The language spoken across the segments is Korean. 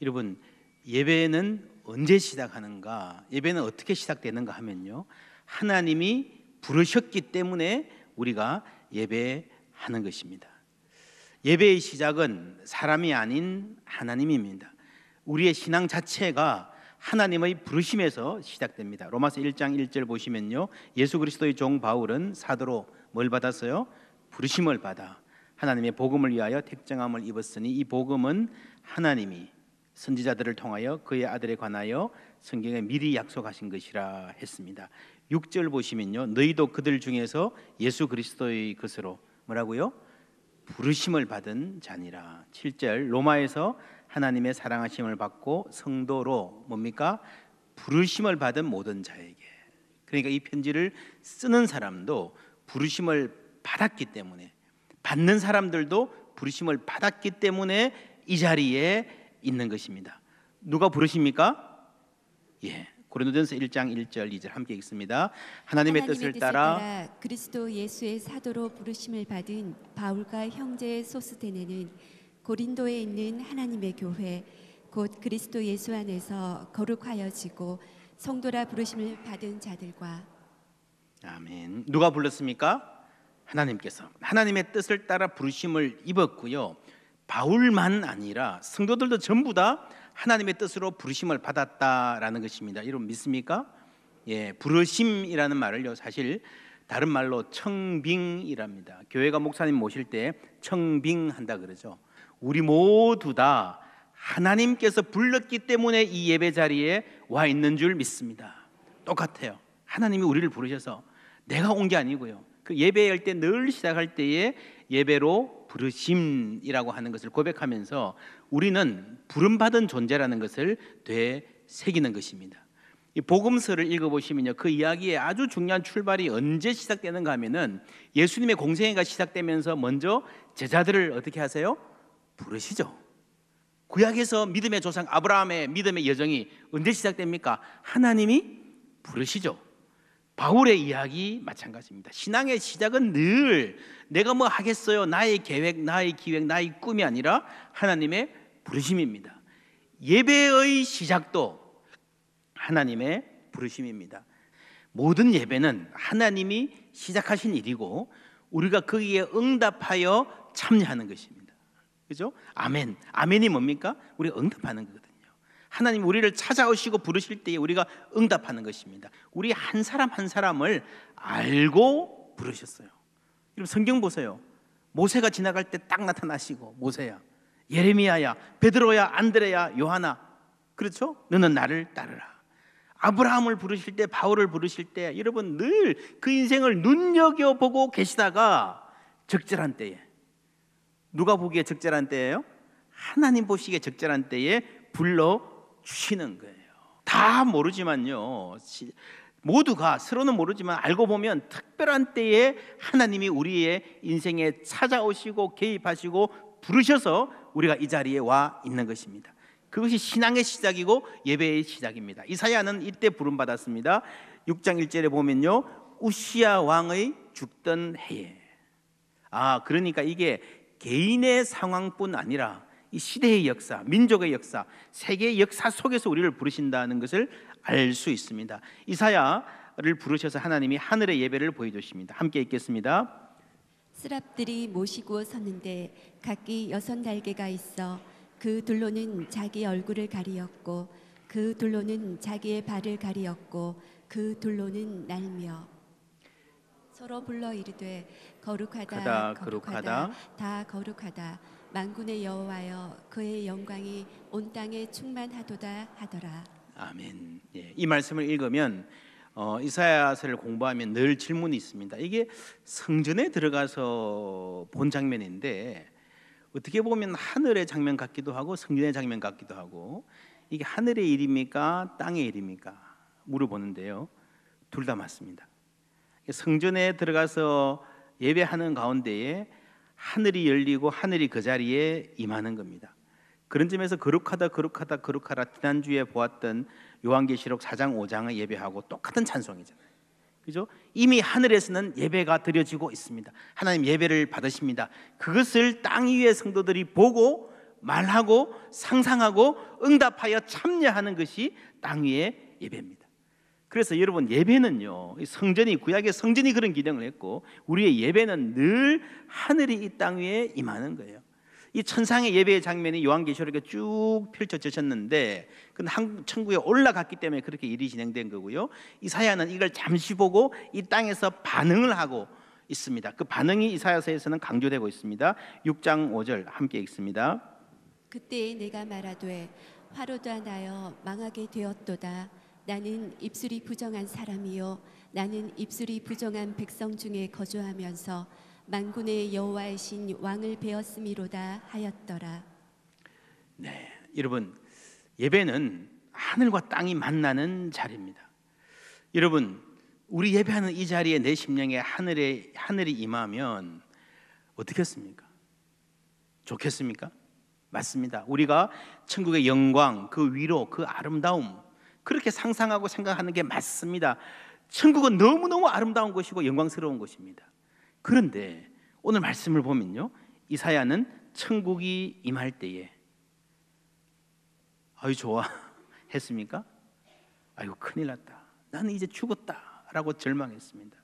여러분, 예배는 언제 시작하는가? 예배는 어떻게 시작되는가 하면요, 하나님이 부르셨기 때문에 우리가 예배하는 것입니다. 예배의 시작은 사람이 아닌 하나님입니다. 우리의 신앙 자체가 하나님의 부르심에서 시작됩니다. 로마서 1장 1절 보시면요, 예수 그리스도의 종 바울은 사도로 뭘 받았어요? 부르심을 받아 하나님의 복음을 위하여 택정함을 입었으니 이 복음은 하나님이 선지자들을 통하여 그의 아들에 관하여 성경에 미리 약속하신 것이라 했습니다. 6절 보시면요, 너희도 그들 중에서 예수 그리스도의 것으로 뭐라고요? 부르심을 받은 자니라. 7절 로마에서 하나님의 사랑하심을 받고 성도로 뭡니까? 부르심을 받은 모든 자에게. 그러니까 이 편지를 쓰는 사람도 부르심을 받았기 때문에, 받는 사람들도 부르심을 받았기 때문에 이 자리에 있는 것입니다. 누가 부르십니까? 고린도전서 1장 1절 2절 함께 읽습니다. 하나님의 뜻을 따라 그리스도 예수의 사도로 부르심을 받은 바울과 형제 소스테네는 고린도에 있는 하나님의 교회 곧 그리스도 예수 안에서 거룩하여지고 성도라 부르심을 받은 자들과. 아멘. 누가 불렀습니까? 하나님께서. 하나님의 뜻을 따라 부르심을 입었고요, 바울만 아니라 성도들도 전부 다 하나님의 뜻으로 부르심을 받았다라는 것입니다. 여러분 믿습니까? 부르심이라는 말을요, 사실 다른 말로 청빙이랍니다. 교회가 목사님 모실 때 청빙한다 그러죠. 우리 모두 다 하나님께서 불렀기 때문에 이 예배 자리에 와 있는 줄 믿습니다. 똑같아요. 하나님이 우리를 부르셔서, 내가 온 게 아니고요. 그 예배할 때 늘 시작할 때에 예배로 부르심이라고 하는 것을 고백하면서 우리는 부름받은 존재라는 것을 되새기는 것입니다. 이 복음서를 읽어보시면요, 그 이야기의 아주 중요한 출발이 언제 시작되는가 하면은 예수님의 공생애가 시작되면서 먼저 제자들을 어떻게 하세요? 부르시죠. 구약에서 믿음의 조상 아브라함의 믿음의 여정이 언제 시작됩니까? 하나님이 부르시죠. 바울의 이야기 마찬가지입니다. 신앙의 시작은 늘 내가 뭐 하겠어요, 나의 계획, 나의 기획, 나의 꿈이 아니라 하나님의 부르심입니다. 예배의 시작도 하나님의 부르심입니다. 모든 예배는 하나님이 시작하신 일이고 우리가 거기에 응답하여 참여하는 것입니다. 그죠? 아멘. 아멘이 뭡니까? 우리가 응답하는 거거든요. 하나님 우리를 찾아오시고 부르실 때에 우리가 응답하는 것입니다. 우리 한 사람 한 사람을 알고 부르셨어요. 여러분 성경 보세요. 모세가 지나갈 때 딱 나타나시고, 모세야, 예레미야야, 베드로야, 안드레야, 요하나, 그렇죠? 너는 나를 따르라. 아브라함을 부르실 때, 바울을 부르실 때 여러분 늘 그 인생을 눈여겨보고 계시다가 적절한 때에, 누가 보기에 적절한 때예요? 하나님 보시기에 적절한 때에 불러주시는 거예요. 다 모르지만요, 모두가 서로는 모르지만 알고 보면 특별한 때에 하나님이 우리의 인생에 찾아오시고 개입하시고 부르셔서 우리가 이 자리에 와 있는 것입니다. 그것이 신앙의 시작이고 예배의 시작입니다. 이사야는 이때 부름받았습니다. 6장 1절에 보면요, 우시야 왕의 죽던 해에. 그러니까 이게 개인의 상황뿐 아니라 이 시대의 역사, 민족의 역사, 세계의 역사 속에서 우리를 부르신다는 것을 알 수 있습니다. 이사야를 부르셔서 하나님이 하늘의 예배를 보여주십니다. 함께 읽겠습니다. 스랍들이 모시고 섰는데 각기 6날개가 있어 그 둘로는 자기 얼굴을 가리었고 그 둘로는 자기의 발을 가리었고 그 둘로는 날며 서로 불러 이르되 거룩하다, 거룩하다, 다 거룩하다, 만군의 여호와여 그의 영광이 온 땅에 충만하도다 하더라. 아멘. 이 말씀을 읽으면 이사야서를 공부하면 늘 질문이 있습니다. 이게 성전에 들어가서 본 장면인데 어떻게 보면 하늘의 장면 같기도 하고 성전의 장면 같기도 하고, 이게 하늘의 일입니까 땅의 일입니까 물어보는데요, 둘 다 맞습니다. 성전에 들어가서 예배하는 가운데에 하늘이 열리고 하늘이 그 자리에 임하는 겁니다. 그런 점에서 거룩하다, 거룩하다, 거룩하라, 지난주에 보았던 요한계시록 4장 5장의 예배하고 똑같은 찬송이잖아요. 그죠? 이미 하늘에서는 예배가 드려지고 있습니다. 하나님 예배를 받으십니다. 그것을 땅 위의 성도들이 보고 말하고 상상하고 응답하여 참여하는 것이 땅 위의 예배입니다. 그래서 여러분, 예배는요, 성전이, 구약의 성전이 그런 기능을 했고, 우리의 예배는 늘 하늘이 이 땅 위에 임하는 거예요. 이 천상의 예배의 장면이 요한계시록에 쭉 펼쳐졌는데, 그건 천국에 올라갔기 때문에 그렇게 일이 진행된 거고요. 이사야는 이걸 잠시 보고 이 땅에서 반응을 하고 있습니다. 그 반응이 이사야서에서는 강조되고 있습니다. 6장 5절 함께 읽습니다. 그때 내가 말하되 화로다 나여 망하게 되었도다. 나는 입술이 부정한 사람이요 나는 입술이 부정한 백성 중에 거주하면서 만군의 여호와이신 왕을 배웠음이로다 하였더라. 네, 여러분, 예배는 하늘과 땅이 만나는 자리입니다. 여러분, 우리 예배하는 이 자리에 내 심령에 하늘이 임하면 어떻겠습니까? 좋겠습니까? 맞습니다. 우리가 천국의 영광, 그 위로, 그 아름다움, 그렇게 상상하고 생각하는 게 맞습니다. 천국은 너무너무 아름다운 곳이고 영광스러운 곳입니다. 그런데 오늘 말씀을 보면요, 이사야는 천국이 임할 때에 아유 좋아 했습니까? 아유 큰일 났다, 나는 이제 죽었다 라고 절망했습니다.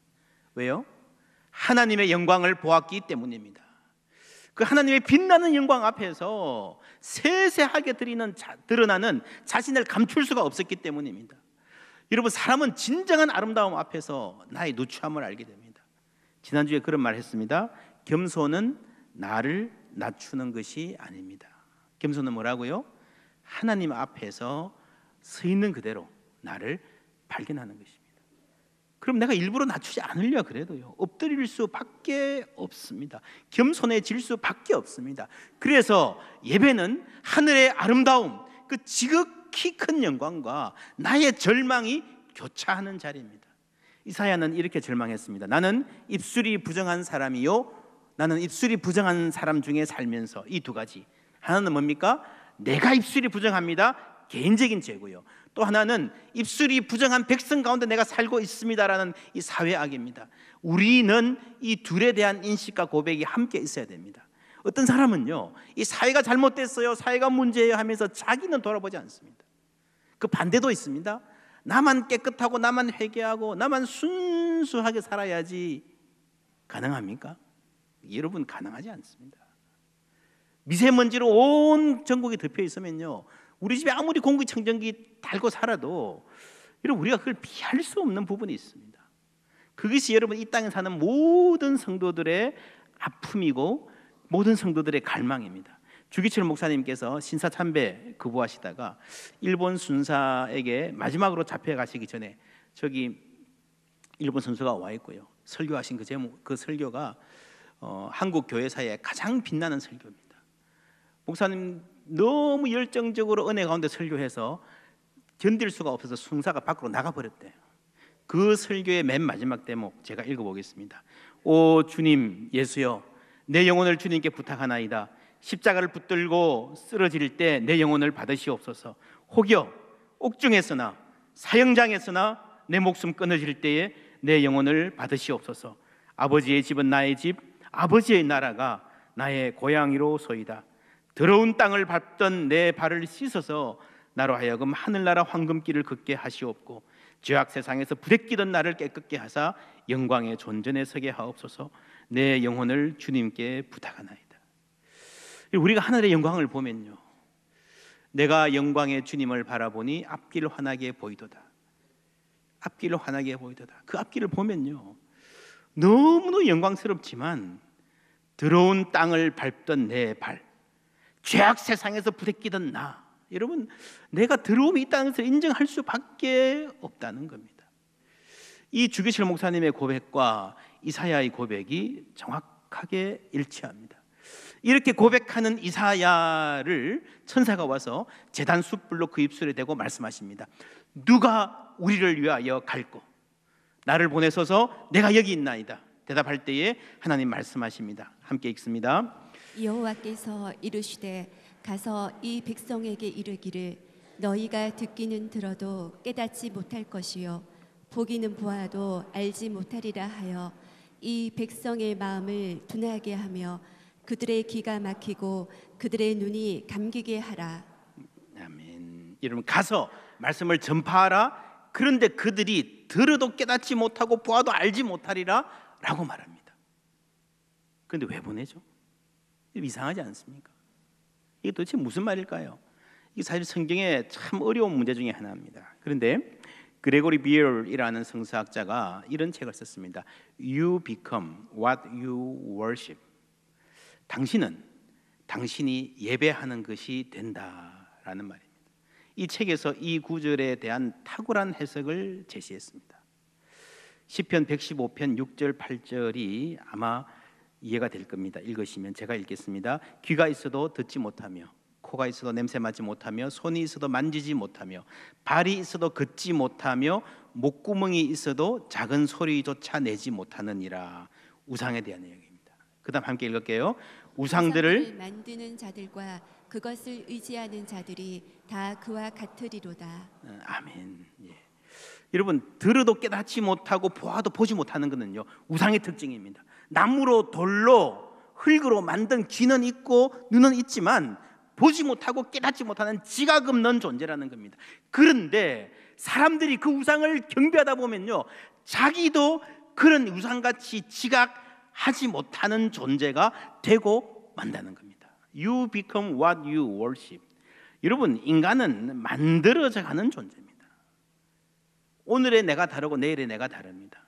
왜요? 하나님의 영광을 보았기 때문입니다. 그 하나님의 빛나는 영광 앞에서 세세하게 드러나는 자신을 감출 수가 없었기 때문입니다. 여러분, 사람은 진정한 아름다움 앞에서 나의 누추함을 알게 됩니다. 지난주에 그런 말 했습니다. 겸손은 나를 낮추는 것이 아닙니다. 겸손은 뭐라고요? 하나님 앞에서 서 있는 그대로 나를 발견하는 것입니다. 그럼 내가 일부러 낮추지 않으려 그래도요, 엎드릴 수밖에 없습니다. 겸손해질 수밖에 없습니다. 그래서 예배는 하늘의 아름다움, 그 지극히 큰 영광과 나의 절망이 교차하는 자리입니다. 이사야는 이렇게 절망했습니다. 나는 입술이 부정한 사람이요 나는 입술이 부정한 사람 중에 살면서, 이 두 가지, 하나는 뭡니까? 내가 입술이 부정합니다, 개인적인 죄고요. 또 하나는 입술이 부정한 백성 가운데 내가 살고 있습니다라는 이 사회악입니다. 우리는 이 둘에 대한 인식과 고백이 함께 있어야 됩니다. 어떤 사람은요, 이 사회가 잘못됐어요, 사회가 문제예요 하면서 자기는 돌아보지 않습니다. 그 반대도 있습니다. 나만 깨끗하고 나만 회개하고 나만 순수하게 살아야지. 가능합니까? 여러분, 가능하지 않습니다. 미세먼지로 온 전국이 덮여 있으면요, 우리 집에 아무리 공기청정기 달고 살아도 여러분, 우리가 그걸 피할 수 없는 부분이 있습니다. 그것이 여러분, 이 땅에 사는 모든 성도들의 아픔이고 모든 성도들의 갈망입니다. 주기철 목사님께서 신사참배 거부하시다가 일본 순사에게 마지막으로 잡혀가시기 전에 저기 일본 선수가 와 있고요, 설교하신 그 제목, 그 설교가 한국 교회사에 가장 빛나는 설교입니다. 목사님 너무 열정적으로 은혜 가운데 설교해서 견딜 수가 없어서 순사가 밖으로 나가버렸대요. 그 설교의 맨 마지막 대목 제가 읽어보겠습니다. 오 주님 예수여, 내 영혼을 주님께 부탁하나이다. 십자가를 붙들고 쓰러질 때 내 영혼을 받으시옵소서. 혹여 옥중에서나 사형장에서나 내 목숨 끊어질 때에 내 영혼을 받으시옵소서. 아버지의 집은 나의 집, 아버지의 나라가 나의 고향이로소이다. 더러운 땅을 밟던 내 발을 씻어서 나로 하여금 하늘나라 황금길을 걷게 하시옵고, 죄악 세상에서 부대끼던 나를 깨끗게 하사 영광의 존전에 서게 하옵소서. 내 영혼을 주님께 부탁하나이다. 우리가 하늘의 영광을 보면요, 내가 영광의 주님을 바라보니 앞길 환하게 보이도다. 앞길 환하게 보이도다. 그 앞길을 보면요, 너무너무 영광스럽지만 더러운 땅을 밟던 내 발, 죄악 세상에서 부대끼던 나, 여러분, 내가 더러움이 있다는 것을 인정할 수밖에 없다는 겁니다. 이 주기철 목사님의 고백과 이사야의 고백이 정확하게 일치합니다. 이렇게 고백하는 이사야를 천사가 와서 제단 숯불로 그 입술에 대고 말씀하십니다. 누가 우리를 위하여 갈꼬? 나를 보내소서, 내가 여기 있나이다. 대답할 때에 하나님 말씀하십니다. 함께 읽습니다. 여호와께서 이르시되 가서 이 백성에게 이르기를 너희가 듣기는 들어도 깨닫지 못할 것이요 보기는 보아도 알지 못하리라 하여 이 백성의 마음을 둔하게 하며 그들의 귀가 막히고 그들의 눈이 감기게 하라. 아멘. 여러분 가서 말씀을 전파하라. 그런데 그들이 들어도 깨닫지 못하고 보아도 알지 못하리라 라고 말합니다. 그런데 왜 보내죠? 이상하지 않습니까? 이게 도대체 무슨 말일까요? 이게 사실 성경에 참 어려운 문제 중에 하나입니다. 그런데 그레고리 비얼이라는 성서학자가 이런 책을 썼습니다. You become what you worship. 당신은 당신이 예배하는 것이 된다라는 말입니다. 이 책에서 이 구절에 대한 탁월한 해석을 제시했습니다. 시편 115편 6절 8절이 아마 이해가 될 겁니다. 읽으시면 제가 읽겠습니다. 귀가 있어도 듣지 못하며 코가 있어도 냄새 맡지 못하며 손이 있어도 만지지 못하며 발이 있어도 걷지 못하며 목구멍이 있어도 작은 소리조차 내지 못하느니라. 우상에 대한 이야기입니다. 그 다음 함께 읽을게요. 우상들을 만드는 자들과 그것을 의지하는 자들이 다 그와 같으리로다. 아멘. 예. 여러분 들어도 깨닫지 못하고 보아도 보지 못하는 것은요 우상의 특징입니다. 나무로 돌로 흙으로 만든 귀는 있고 눈은 있지만 보지 못하고 깨닫지 못하는 지각 없는 존재라는 겁니다. 그런데 사람들이 그 우상을 경배하다 보면요 자기도 그런 우상같이 지각하지 못하는 존재가 되고 만다는 겁니다. You become what you worship. 여러분 인간은 만들어져 가는 존재입니다. 오늘의 내가 다르고 내일의 내가 다릅니다.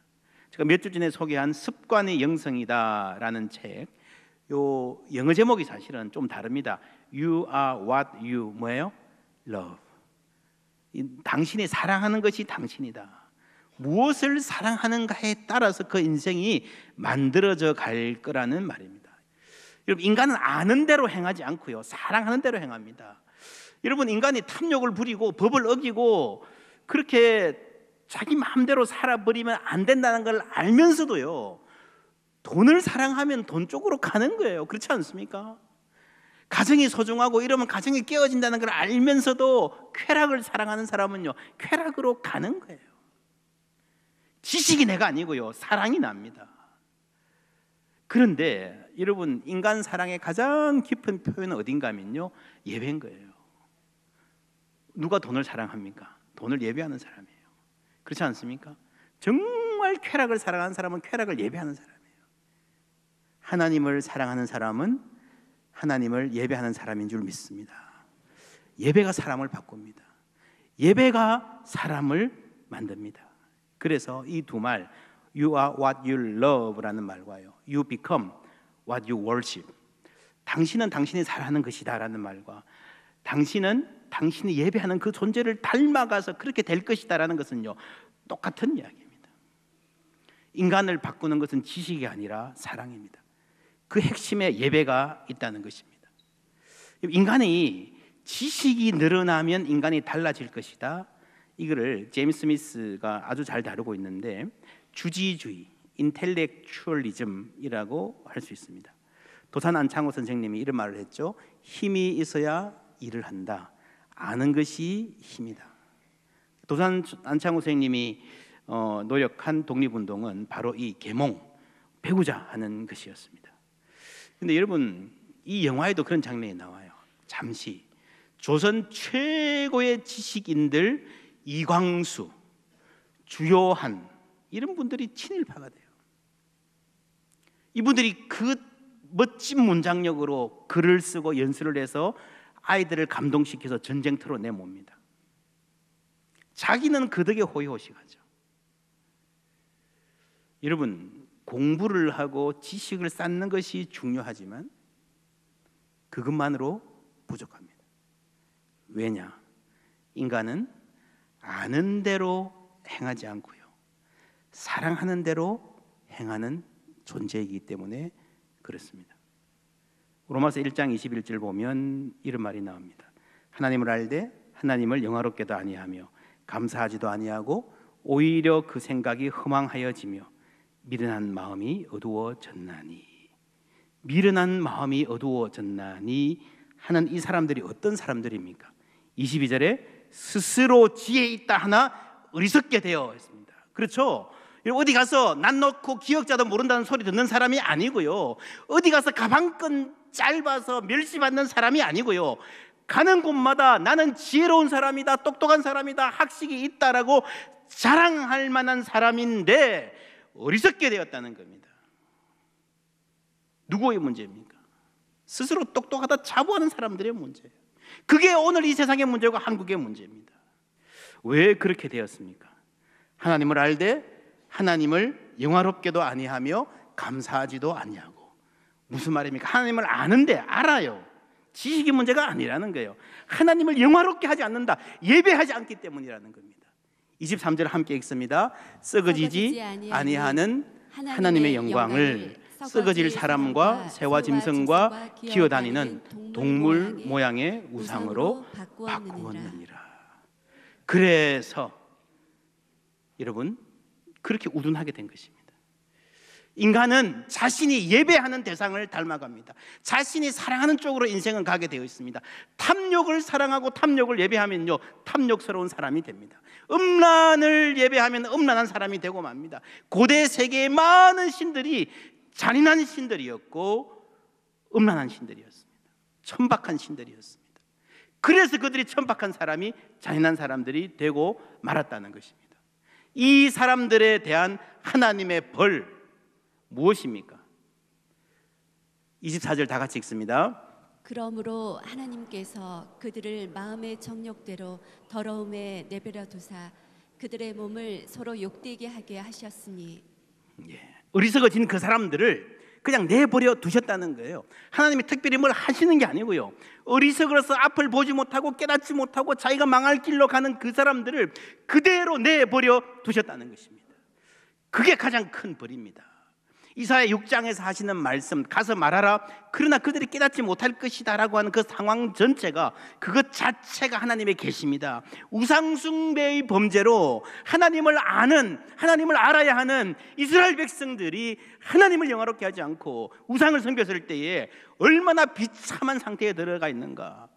제가 몇 주 전에 소개한 습관의 영성이다 라는 책, 요 영어 제목이 사실은 좀 다릅니다. You are what you 뭐예요? Love. 당신이 사랑하는 것이 당신이다. 무엇을 사랑하는가에 따라서 그 인생이 만들어져 갈 거라는 말입니다. 여러분 인간은 아는 대로 행하지 않고요 사랑하는 대로 행합니다. 여러분 인간이 탐욕을 부리고 법을 어기고 그렇게 자기 마음대로 살아버리면 안 된다는 걸 알면서도요 돈을 사랑하면 돈 쪽으로 가는 거예요. 그렇지 않습니까? 가정이 소중하고 이러면 가정이 깨어진다는 걸 알면서도 쾌락을 사랑하는 사람은요 쾌락으로 가는 거예요. 지식이 내가 아니고요 사랑이 납니다. 그런데 여러분 인간 사랑의 가장 깊은 표현은 어딘가 하면요 예배인 거예요. 누가 돈을 사랑합니까? 돈을 예배하는 사람이에요. 그렇지 않습니까? 정말 쾌락을 사랑하는 사람은 쾌락을 예배하는 사람이에요. 하나님을 사랑하는 사람은 하나님을 예배하는 사람인 줄 믿습니다. 예배가 사람을 바꿉니다. 예배가 사람을 만듭니다. 그래서 이 두 말 You are what you love라는 말과요 You become what you worship, 당신은 당신이 사랑하는 것이다 라는 말과 당신은 당신이 예배하는 그 존재를 닮아가서 그렇게 될 것이다 라는 것은요 똑같은 이야기입니다. 인간을 바꾸는 것은 지식이 아니라 사랑입니다. 그 핵심에 예배가 있다는 것입니다. 인간이 지식이 늘어나면 인간이 달라질 것이다. 이거를 제임스 스미스가 아주 잘 다루고 있는데 주지주의, 인텔렉츄얼리즘이라고 할 수 있습니다. 도산 안창호 선생님이 이런 말을 했죠. 힘이 있어야 일을 한다. 아는 것이 힘이다. 도산 안창호 선생님이 노력한 독립운동은 바로 이 계몽, 배우자 하는 것이었습니다. 근데 여러분 이 영화에도 그런 장면이 나와요. 잠시 조선 최고의 지식인들 이광수, 주요한 이런 분들이 친일파가 돼요. 이분들이 그 멋진 문장력으로 글을 쓰고 연설을 해서 아이들을 감동시켜서 전쟁터로 내모읍니다. 자기는 그 덕에 호의호식하죠. 여러분 공부를 하고 지식을 쌓는 것이 중요하지만 그것만으로 부족합니다. 왜냐? 인간은 아는 대로 행하지 않고요 사랑하는 대로 행하는 존재이기 때문에 그렇습니다. 로마서 1장 21절 보면 이런 말이 나옵니다. 하나님을 알되 하나님을 영화롭게도 아니하며 감사하지도 아니하고 오히려 그 생각이 허망하여지며 미련한 마음이 어두워졌나니. 미련한 마음이 어두워졌나니 하는 이 사람들이 어떤 사람들입니까? 22절에 스스로 지혜 있다 하나 어리석게 되어 있습니다. 그렇죠? 어디 가서 난 놓고 기억자도 모른다는 소리 듣는 사람이 아니고요. 어디 가서 가방끈 짧아서 멸시받는 사람이 아니고요. 가는 곳마다 나는 지혜로운 사람이다, 똑똑한 사람이다, 학식이 있다라고 자랑할 만한 사람인데 어리석게 되었다는 겁니다. 누구의 문제입니까? 스스로 똑똑하다 자부하는 사람들의 문제예요. 그게 오늘 이 세상의 문제고 한국의 문제입니다. 왜 그렇게 되었습니까? 하나님을 알되 하나님을 영화롭게도 아니하며 감사하지도 아니하고. 무슨 말입니까? 하나님을 아는데 알아요. 지식이 문제가 아니라는 거예요. 하나님을 영화롭게 하지 않는다, 예배하지 않기 때문이라는 겁니다. 23절 함께 읽습니다. 썩어지지 아니하는 하나님의 영광을 썩어질 사람과 새와 짐승과 기어다니는 동물 모양의 우상으로 바꾸었느니라. 그래서 여러분 그렇게 우둔하게 된 것입니다. 인간은 자신이 예배하는 대상을 닮아갑니다. 자신이 사랑하는 쪽으로 인생은 가게 되어 있습니다. 탐욕을 사랑하고 탐욕을 예배하면요, 탐욕스러운 사람이 됩니다. 음란을 예배하면 음란한 사람이 되고 맙니다. 고대 세계의 많은 신들이 잔인한 신들이었고 음란한 신들이었습니다. 천박한 신들이었습니다. 그래서 그들이 천박한 사람이 잔인한 사람들이 되고 말았다는 것입니다. 이 사람들에 대한 하나님의 벌 무엇입니까? 24절 다 같이 읽습니다. 그러므로 하나님께서 그들을 마음의 정욕대로 더러움에 내버려 두사 그들의 몸을 서로 욕되게 하게 하셨으니. 어리석어진 그 사람들을 그냥 내버려 두셨다는 거예요. 하나님이 특별히 뭘 하시는 게 아니고요. 어리석어서 앞을 보지 못하고 깨닫지 못하고 자기가 망할 길로 가는 그 사람들을 그대로 내버려 두셨다는 것입니다. 그게 가장 큰 벌입니다. 이사야 6장에서 하시는 말씀, 가서 말하라 그러나 그들이 깨닫지 못할 것이다 라고 하는 그 상황 전체가, 그것 자체가 하나님의 계십니다. 우상숭배의 범죄로 하나님을 알아야 하는 이스라엘 백성들이 하나님을 영화롭게 하지 않고 우상을 섬겼을 때에 얼마나 비참한 상태에 들어가 있는가.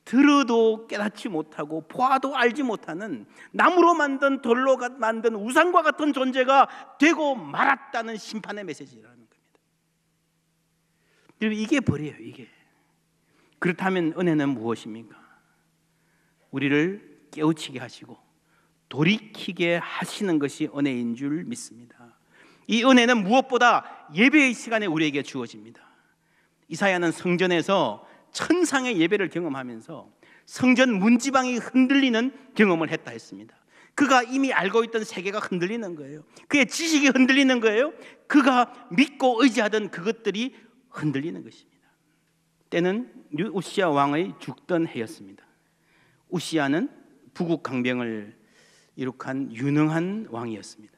들어도 깨닫지 못하고 보아도 알지 못하는 나무로 만든 돌로 만든 우상과 같은 존재가 되고 말았다는 심판의 메시지라는 겁니다. 이게 벌이에요. 이게. 그렇다면 은혜는 무엇입니까? 우리를 깨우치게 하시고 돌이키게 하시는 것이 은혜인 줄 믿습니다. 이 은혜는 무엇보다 예배의 시간에 우리에게 주어집니다. 이사야는 성전에서 천상의 예배를 경험하면서 성전 문지방이 흔들리는 경험을 했다 했습니다. 그가 이미 알고 있던 세계가 흔들리는 거예요. 그의 지식이 흔들리는 거예요. 그가 믿고 의지하던 그것들이 흔들리는 것입니다. 때는 우시야 왕의 죽던 해였습니다. 우시야는 부국 강병을 이룩한 유능한 왕이었습니다.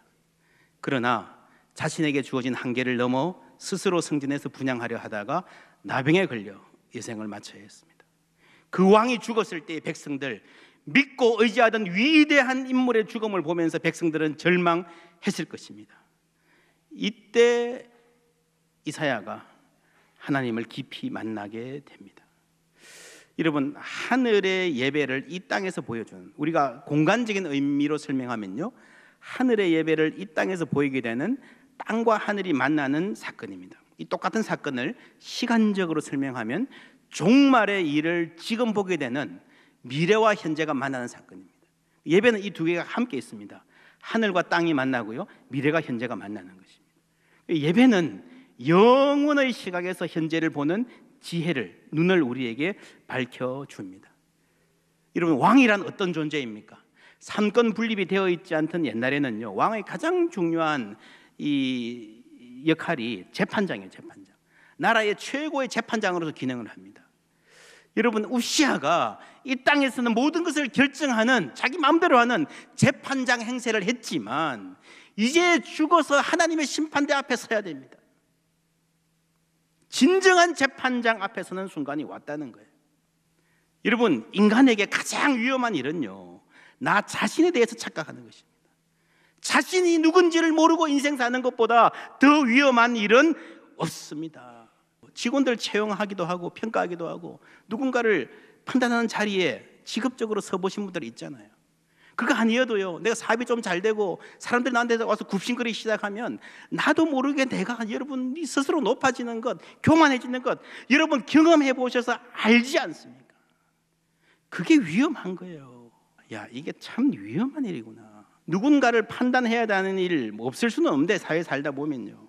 그러나 자신에게 주어진 한계를 넘어 스스로 성전에서 분향하려 하다가 나병에 걸려 예생을 마쳐야 했습니다. 그 왕이 죽었을 때 백성들, 믿고 의지하던 위대한 인물의 죽음을 보면서 백성들은 절망했을 것입니다. 이때 이사야가 하나님을 깊이 만나게 됩니다. 여러분, 하늘의 예배를 이 땅에서 보여주는, 우리가 공간적인 의미로 설명하면요, 하늘의 예배를 이 땅에서 보이게 되는 땅과 하늘이 만나는 사건입니다. 이 똑같은 사건을 시간적으로 설명하면 종말의 일을 지금 보게 되는 미래와 현재가 만나는 사건입니다. 예배는 이 두 개가 함께 있습니다. 하늘과 땅이 만나고요, 미래가 현재가 만나는 것입니다. 예배는 영원의 시각에서 현재를 보는 지혜를, 눈을 우리에게 밝혀줍니다. 여러분, 왕이란 어떤 존재입니까? 삼권 분립이 되어 있지 않던 옛날에는요, 왕의 가장 중요한 이 역할이 재판장이에요. 재판장. 나라의 최고의 재판장으로서 기능을 합니다. 여러분, 우시아가 이 땅에서는 모든 것을 결정하는, 자기 마음대로 하는 재판장 행세를 했지만 이제 죽어서 하나님의 심판대 앞에 서야 됩니다. 진정한 재판장 앞에 서는 순간이 왔다는 거예요. 여러분, 인간에게 가장 위험한 일은요, 나 자신에 대해서 착각하는 것입니다. 자신이 누군지를 모르고 인생 사는 것보다 더 위험한 일은 없습니다. 직원들 채용하기도 하고 평가하기도 하고 누군가를 판단하는 자리에 직업적으로 서보신 분들이 있잖아요. 그거 아니어도요, 내가 사업이 좀 잘 되고 사람들이 나한테 와서 굽신거리기 시작하면 나도 모르게 내가 여러분 스스로 높아지는 것, 교만해지는 것 여러분 경험해 보셔서 알지 않습니까? 그게 위험한 거예요. 야, 이게 참 위험한 일이구나. 누군가를 판단해야 되는 일 없을 수는 없는데, 사회 살다 보면요,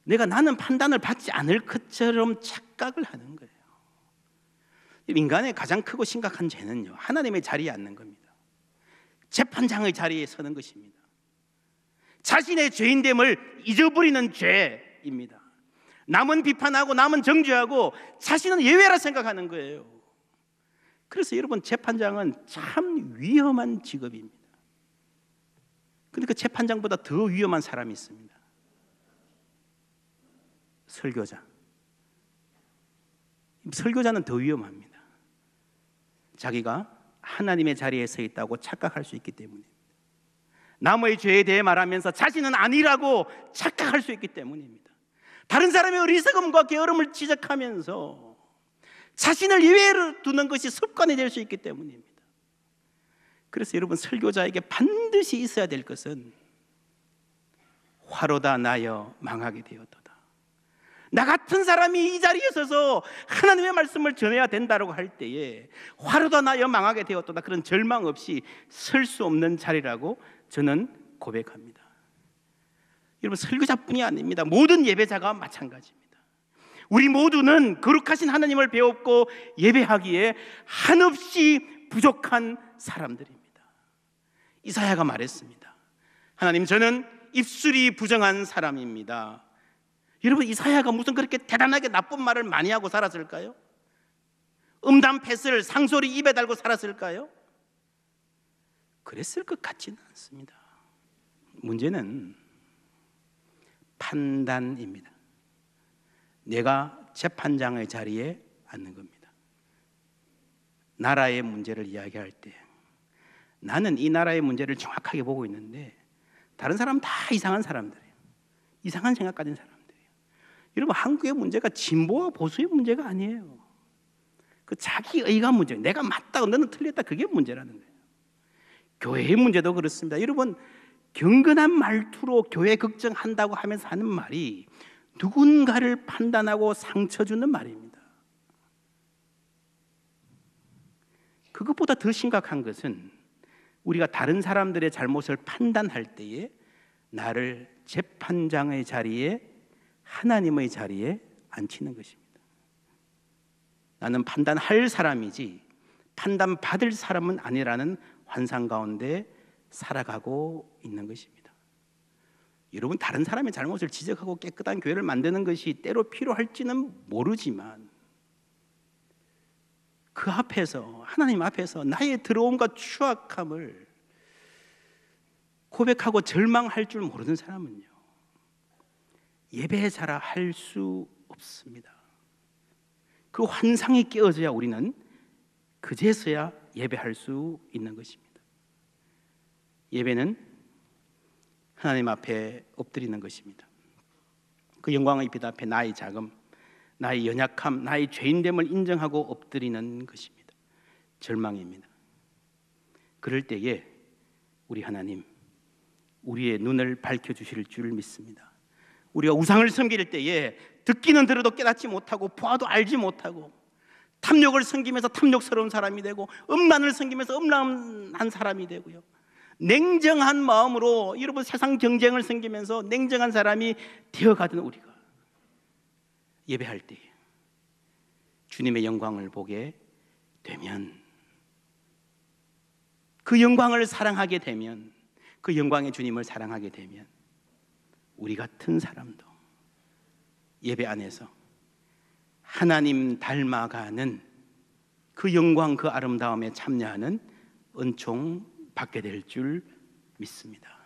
나는 판단을 받지 않을 것처럼 착각을 하는 거예요. 인간의 가장 크고 심각한 죄는요, 하나님의 자리에 앉는 겁니다. 재판장의 자리에 서는 것입니다. 자신의 죄인됨을 잊어버리는 죄입니다. 남은 비판하고 남은 정죄하고 자신은 예외라 생각하는 거예요. 그래서 여러분, 재판장은 참 위험한 직업입니다. 그런데 그 재판장보다 더 위험한 사람이 있습니다. 설교자. 설교자는 더 위험합니다. 자기가 하나님의 자리에 서 있다고 착각할 수 있기 때문입니다. 남의 죄에 대해 말하면서 자신은 아니라고 착각할 수 있기 때문입니다. 다른 사람의 어리석음과 게으름을 지적하면서 자신을 예외로 두는 것이 습관이 될 수 있기 때문입니다. 그래서 여러분, 설교자에게 반드시 있어야 될 것은 화로다 나여 망하게 되었도다. 나 같은 사람이 이 자리에 서서 하나님의 말씀을 전해야 된다고 할 때에 화로다 나여 망하게 되었도다, 그런 절망 없이 설 수 없는 자리라고 저는 고백합니다. 여러분, 설교자뿐이 아닙니다. 모든 예배자가 마찬가지입니다. 우리 모두는 거룩하신 하나님을 배웠고 예배하기에 한없이 부족한 사람들입니다. 이사야가 말했습니다. 하나님, 저는 입술이 부정한 사람입니다. 여러분, 이사야가 무슨 그렇게 대단하게 나쁜 말을 많이 하고 살았을까요? 음담 패슬 상소리 입에 달고 살았을까요? 그랬을 것 같지는 않습니다. 문제는 판단입니다. 내가 재판장의 자리에 앉는 겁니다. 나라의 문제를 이야기할 때 나는 이 나라의 문제를 정확하게 보고 있는데 다른 사람은 다 이상한 사람들이에요. 이상한 생각 가진 사람들이에요. 여러분, 한국의 문제가 진보와 보수의 문제가 아니에요. 그 자기의가 문제예요. 내가 맞다고 너는 틀렸다, 그게 문제라는 거예요. 교회의 문제도 그렇습니다. 여러분, 경건한 말투로 교회 걱정한다고 하면서 하는 말이 누군가를 판단하고 상처 주는 말입니다. 그것보다 더 심각한 것은 우리가 다른 사람들의 잘못을 판단할 때에 나를 재판장의 자리에, 하나님의 자리에 앉히는 것입니다. 나는 판단할 사람이지 판단받을 사람은 아니라는 환상 가운데 살아가고 있는 것입니다. 여러분, 다른 사람의 잘못을 지적하고 깨끗한 교회를 만드는 것이 때로 필요할지는 모르지만 그 앞에서, 하나님 앞에서 나의 더러움과 추악함을 고백하고 절망할 줄 모르는 사람은요, 예배자라 할 수 없습니다. 그 환상이 깨어져야 우리는 그제서야 예배할 수 있는 것입니다. 예배는 하나님 앞에 엎드리는 것입니다. 그 영광의 빛 앞에 나의 자금, 나의 연약함, 나의 죄인됨을 인정하고 엎드리는 것입니다. 절망입니다. 그럴 때에 우리 하나님, 우리의 눈을 밝혀주실 줄 믿습니다. 우리가 우상을 섬길 때에 듣기는 들어도 깨닫지 못하고 보아도 알지 못하고 탐욕을 섬기면서 탐욕스러운 사람이 되고 음란을 섬기면서 음란한 사람이 되고요, 냉정한 마음으로 여러분 세상 경쟁을 섬기면서 냉정한 사람이 되어가던 우리가 예배할 때 주님의 영광을 보게 되면, 그 영광을 사랑하게 되면, 그 영광의 주님을 사랑하게 되면 우리 같은 사람도 예배 안에서 하나님 닮아가는 그 영광, 그 아름다움에 참여하는 은총 받게 될 줄 믿습니다.